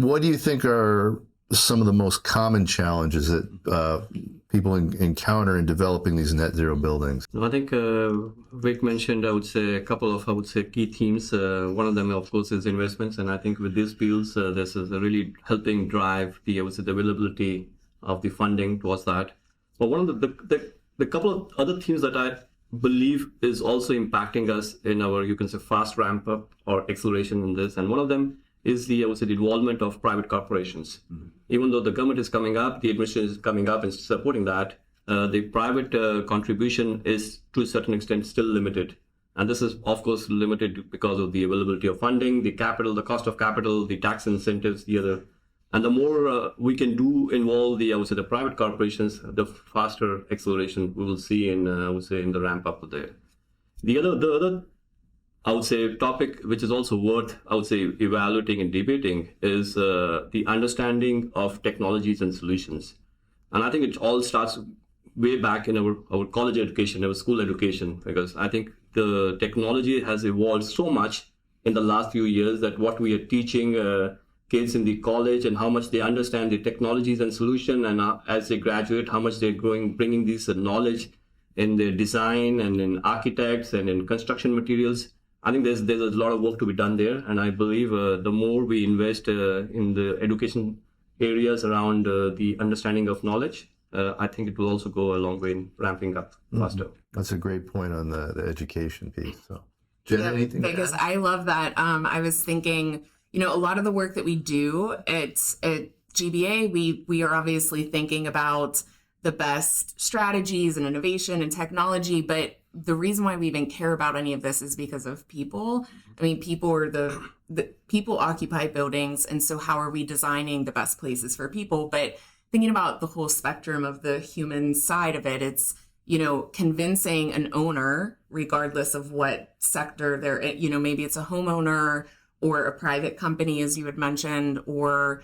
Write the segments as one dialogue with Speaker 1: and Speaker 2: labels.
Speaker 1: what do you think are some of the most common challenges that people encounter in developing these net zero buildings?
Speaker 2: I think Vic mentioned, I would say, a couple of, key themes. One of them, of course, is investments. And I think with these fields, this is really helping drive the availability of the funding towards that. But one of the couple of other themes that I believe is also impacting us in our, you can say, fast ramp up or acceleration in this. And one of them is the involvement of private corporations. Mm-hmm. Even though the government is coming up, the administration is coming up and supporting that, the private contribution is to a certain extent still limited. And this is, of course, limited because of the availability of funding, the capital, the cost of capital, the tax incentives, the other. And the more we can involve the private corporations, the faster acceleration we will see in, in the ramp up there. The other topic which is also worth, evaluating and debating is the understanding of technologies and solutions. And I think it all starts way back in our college education, our school education, because I think the technology has evolved so much in the last few years that what we are teaching kids in the college and how much they understand the technologies and solution, and as they graduate, how much they're bringing this knowledge in their design and in architects and in construction materials. I think there's a lot of work to be done there, and I believe the more we invest in the education areas around the understanding of knowledge, I think it will also go a long way in ramping up faster.
Speaker 1: That's a great point on the education piece. So, Jenna, anything?
Speaker 3: Because I love that. I was thinking, a lot of the work that we do at GBA, we are obviously thinking about the best strategies and innovation and technology, but the reason why we even care about any of this is because of people. I mean, people are the people occupy buildings, and so how are we designing the best places for people? But thinking about the whole spectrum of the human side of it, it's, convincing an owner, regardless of what sector they're in, maybe it's a homeowner or a private company, as you had mentioned, or,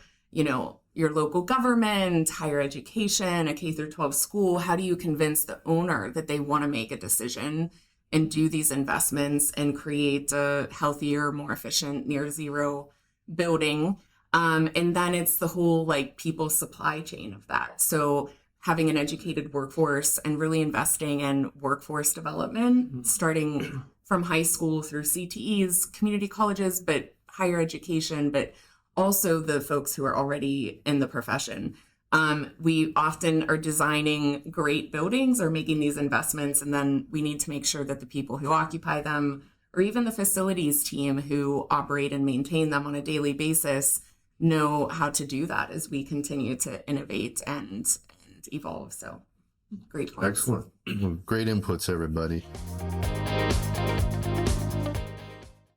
Speaker 3: your local government, higher education, a K through 12 school. How do you convince the owner that they want to make a decision and do these investments and create a healthier, more efficient, near zero building? And then it's the whole people supply chain of that. So having an educated workforce and really investing in workforce development, starting from high school through CTEs, community colleges, but higher education, but also the folks who are already in the profession. We often are designing great buildings or making these investments, and then we need to make sure that the people who occupy them, or even the facilities team who operate and maintain them on a daily basis, know how to do that as we continue to innovate and evolve. So great points.
Speaker 1: Excellent. Great inputs, everybody.